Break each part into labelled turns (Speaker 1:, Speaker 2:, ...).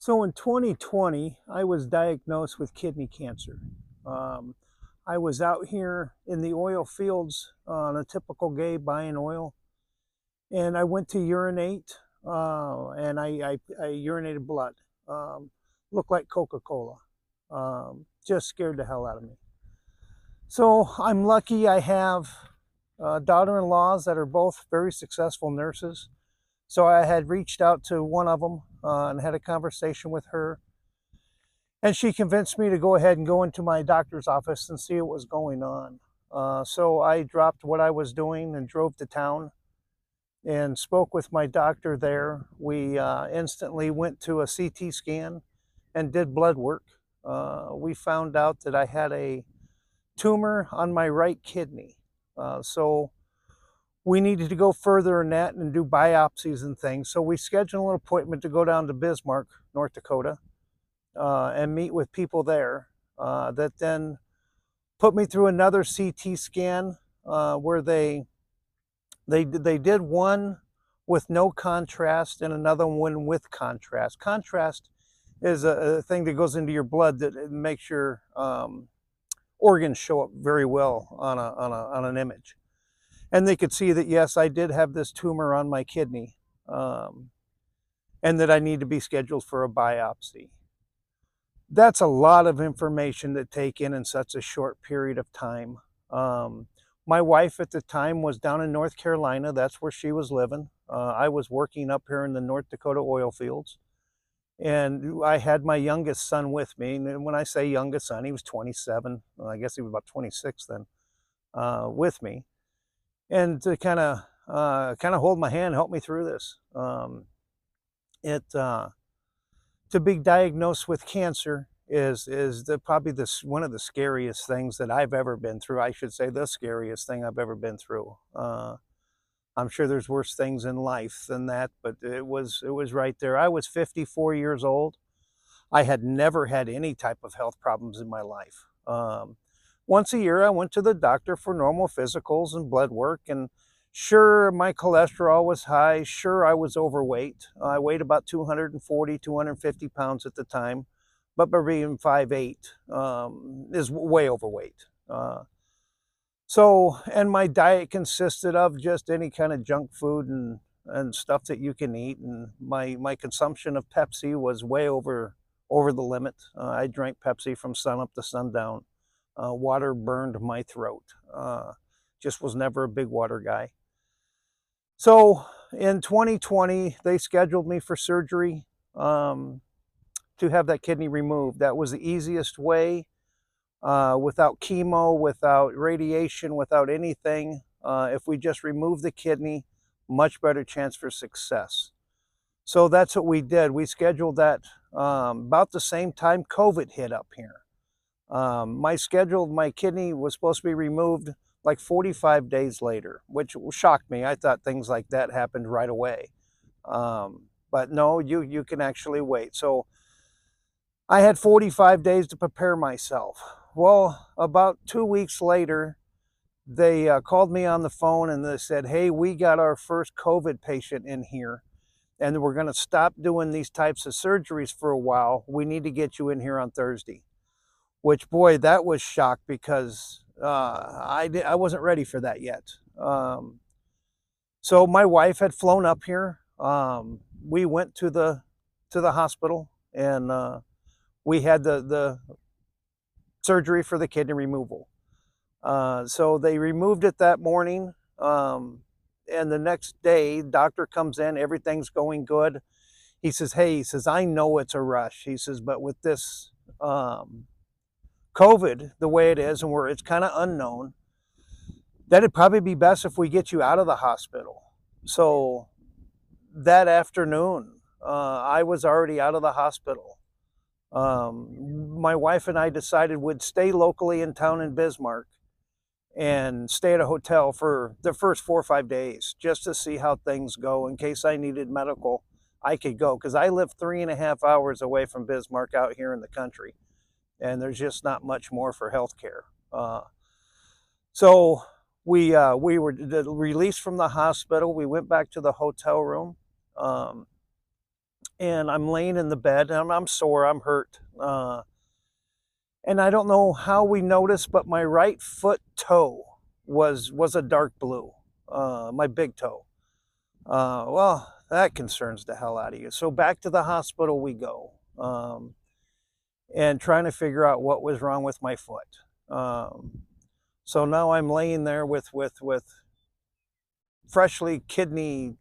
Speaker 1: So in 2020, I was diagnosed with kidney cancer. Um, I was out here in the oil fields on a typical day buying oil, and I went to urinate, and I urinated blood. Um, Looked like Coca-Cola. Just scared the hell out of me. So I'm lucky I have daughter-in-laws that are both very successful nurses. So I had reached out to one of them and had a conversation with her. And she convinced me to go ahead and go into my doctor's office and see what was going on. So I dropped what I was doing and drove to town and spoke with my doctor there. We instantly went to a CT scan and did blood work. We found out that I had a tumor on my right kidney. So we needed to go further in that and do biopsies and things. So we scheduled an appointment to go down to Bismarck, North Dakota, and meet with people there that then put me through another CT scan where they did one with no contrast and another one with contrast. Contrast is a thing that goes into your blood that makes your organs show up very well on an image. And they could see that yes, I did have this tumor on my kidney, um, and that I need to be scheduled for a biopsy. That's a lot of information to take in such a short period of time. Um, my wife at the time was down in North Carolina. That's where she was living. I was working up here in the North Dakota oil fields. And I had my youngest son with me. And when I say youngest son, he was 27. Well, I guess he was about 26 then, with me. And to kind of hold my hand, help me through this. It To be diagnosed with cancer is probably this one of the scariest things that I've ever been through. I should say the scariest thing I've ever been through. I'm sure there's worse things in life than that, but it was right there. I was 54 years old. I had never had any type of health problems in my life. Once a year, I went to the doctor for normal physicals and blood work, and sure, my cholesterol was high. Sure, I was overweight. I weighed about 240, 250 pounds at the time, but by being 5'8" is way overweight. And my diet consisted of just any kind of junk food and stuff that you can eat. And my consumption of Pepsi was way over the limit. I drank Pepsi from sunup to sundown. Water burned my throat. Just was never a big water guy. So in 2020, they scheduled me for surgery to have that kidney removed. That was the easiest way, without chemo, without radiation, without anything. If we just remove the kidney, much better chance for success. So that's what we did. We scheduled that about the same time COVID hit up here. My kidney was supposed to be removed like 45 days later, which shocked me. I thought things like that happened right away. But no, you can actually wait. So I had 45 days to prepare myself. Well, about 2 weeks later, they called me on the phone and they said, hey, we got our first COVID patient in here, and we're going to stop doing these types of surgeries for a while. We need to get you in here on Thursday. Which, boy, that was shock because I wasn't ready for that yet. So my wife had flown up here. We went to the hospital, and we had the surgery for the kidney removal. So they removed it that morning. And the next day, doctor comes in, everything's going good. He says, hey, he says, I know it's a rush. He says, but with this COVID the way it is and where it's kind of unknown, that'd probably be best if we get you out of the hospital. So that afternoon, I was already out of the hospital. My wife and I decided we'd stay locally in town in Bismarck and stay at a hotel for the first 4 or 5 days just to see how things go. In case I needed medical, I could go, because I live 3.5 hours away from Bismarck out here in the country, and there's just not much more for healthcare. So we were released from the hospital. We went back to the hotel room, um, and I'm laying in the bed, and I'm sore, I'm hurt. And I don't know how we noticed, but my right foot toe was a dark blue, my big toe. Well, that concerns the hell out of you. So back to the hospital we go, and trying to figure out what was wrong with my foot. So now I'm laying there with freshly kidney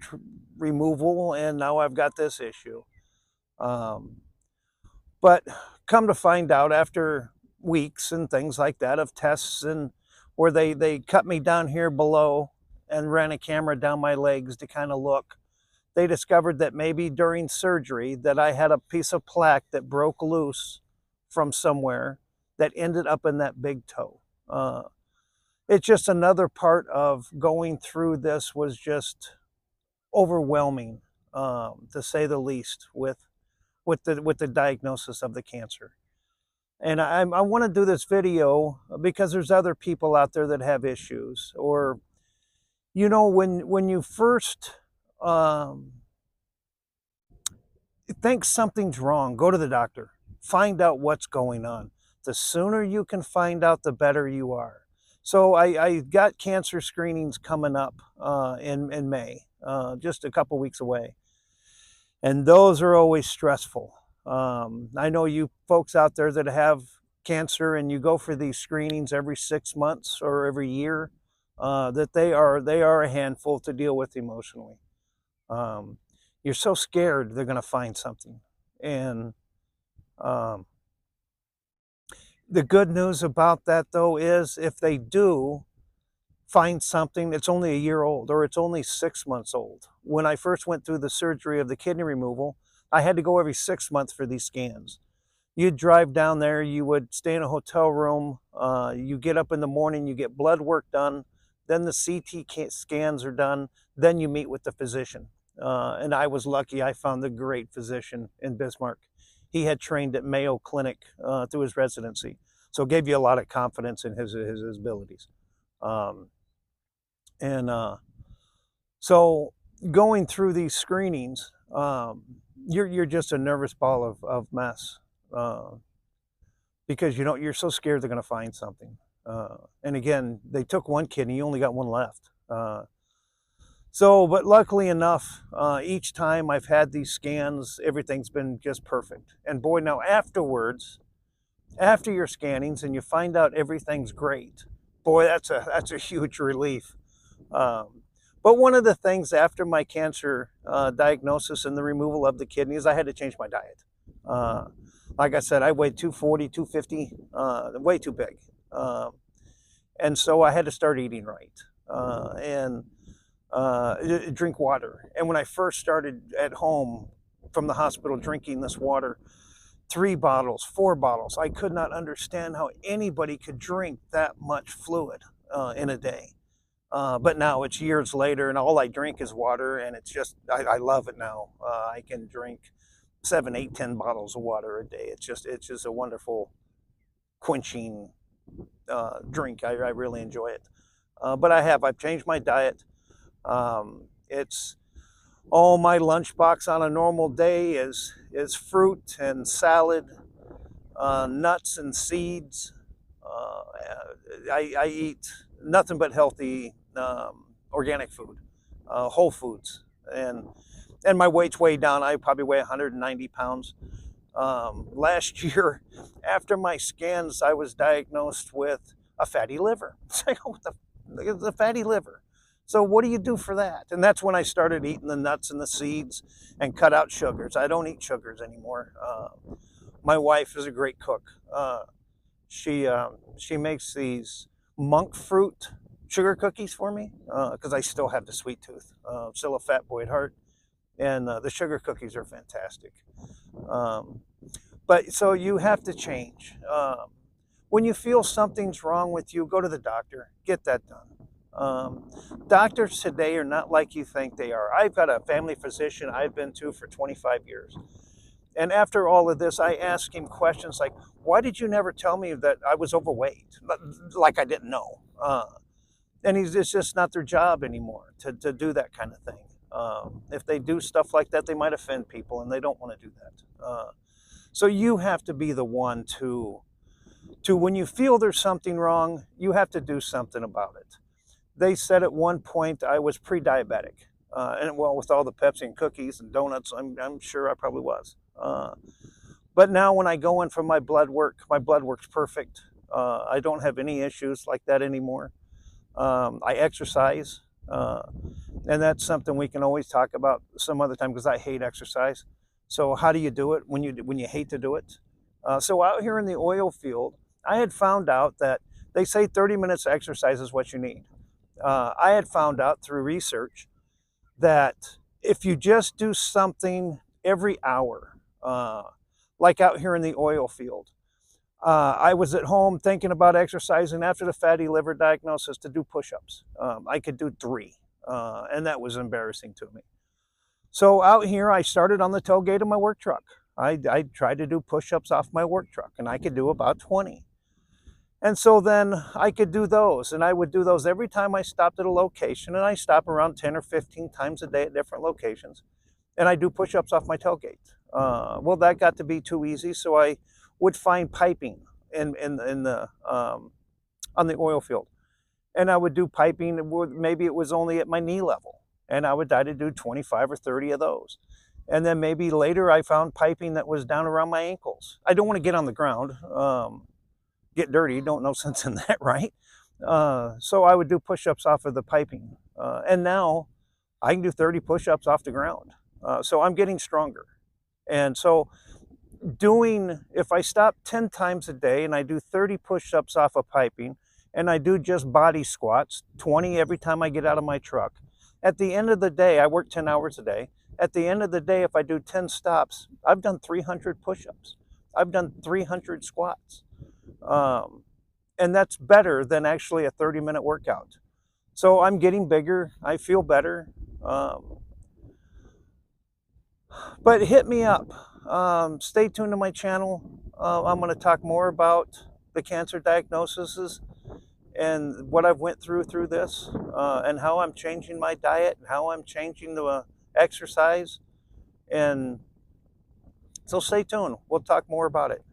Speaker 1: removal, and now I've got this issue. But come to find out, after weeks and things like that of tests, and where they cut me down here below and ran a camera down my legs to kind of look, they discovered that maybe during surgery that I had a piece of plaque that broke loose from somewhere that ended up in that big toe. It's just another part of going through this, was just overwhelming, to say the least, with the diagnosis of the cancer. And I want to do this video because there's other people out there that have issues, or, you know, when you first think something's wrong, go to the doctor, find out what's going on. The sooner you can find out, the better you are. So I got cancer screenings coming up in May, just a couple weeks away. And those are always stressful. I know you folks out there that have cancer and you go for these screenings every 6 months or every year, that they are a handful to deal with emotionally. You're so scared they're going to find something. And the good news about that, though, is if they do find something, it's only a year old or it's only 6 months old. When I first went through the surgery of the kidney removal, I had to go every 6 months for these scans. You'd drive down there, you would stay in a hotel room, you get up in the morning, you get blood work done, then the CT scans are done, then you meet with the physician. And I was lucky, I found a great physician in Bismarck. He had trained at Mayo Clinic through his residency, so it gave you a lot of confidence in his abilities. So going through these screenings, you're just a nervous ball of mess, because you're so scared they're going to find something. And again, they took one kidney, you only got one left. But luckily enough, each time I've had these scans, everything's been just perfect. And boy, now afterwards, after your scannings and you find out everything's great, boy, that's a huge relief. But one of the things after my cancer diagnosis and the removal of the kidneys, I had to change my diet. Like I said, I weighed 240, 250, way too big. And so I had to start eating right, and drink water. And when I first started at home from the hospital drinking this water, 3 bottles, 4 bottles, I could not understand how anybody could drink that much fluid in a day. But now it's years later and all I drink is water, and it's just, I love it now. I can drink 7, 8, 10 bottles of water a day. It's just a wonderful quenching drink. I really enjoy it. But I've changed my diet. It's my lunchbox on a normal day is fruit and salad, nuts and seeds. I eat nothing but healthy, organic food, whole foods, and my weight's way down. I probably weigh 190 pounds. Last year, after my scans, I was diagnosed with a fatty liver. It's like, oh, what the fatty liver? So what do you do for that? And that's when I started eating the nuts and the seeds and cut out sugars. I don't eat sugars anymore. My wife is a great cook. She makes these monk fruit sugar cookies for me, because I still have the sweet tooth, still a fat boy at heart, and the sugar cookies are fantastic. But so you have to change. When you feel something's wrong with you, go to the doctor, get that done. Doctors today are not like you think they are. I've got a family physician I've been to for 25 years. And after all of this, I asked him questions like, why did you never tell me that I was overweight? Like I didn't know. And it's just not their job anymore to do that kind of thing. If they do stuff like that, they might offend people, and they don't want to do that. So you have to be the one to when you feel there's something wrong, you have to do something about it. They said at one point I was pre-diabetic, and well, with all the Pepsi and cookies and donuts, I'm sure I probably was. But now when I go in for my blood work's perfect. I don't have any issues like that anymore. I exercise, and that's something we can always talk about some other time because I hate exercise. So how do you do it when you hate to do it? So out here in the oil field, I had found out that they say 30 minutes of exercise is what you need. I had found out through research that if you just do something every hour, like out here in the oil field, I was at home thinking about exercising after the fatty liver diagnosis to do push-ups. I could do 3, and that was embarrassing to me. So out here, I started on the tailgate of my work truck. I tried to do push-ups off my work truck, and I could do about 20. And so then I could do those, and I would do those every time I stopped at a location, and I stop around 10 or 15 times a day at different locations, and I do push-ups off my tailgate. Well, that got to be too easy, so I would find piping in the on the oil field, and I would do piping. Maybe it was only at my knee level, and I would try to do 25 or 30 of those. And then maybe later I found piping that was down around my ankles. I don't want to get on the ground, get dirty. Don't no sense in that, right? So I would do push-ups off of the piping, and now I can do 30 push-ups off the ground. So I'm getting stronger, and so if I stop 10 times a day and I do 30 push-ups off of piping, and I do just body squats, 20 every time I get out of my truck, at the end of the day, I work 10 hours a day. At the end of the day, if I do 10 stops, I've done 300 push-ups. I've done 300 squats. And that's better than actually a 30-minute workout. So I'm getting bigger. I feel better. But hit me up. Stay tuned to my channel. I'm going to talk more about the cancer diagnoses and what I've went through this, and how I'm changing my diet and how I'm changing the exercise. And so stay tuned. We'll talk more about it.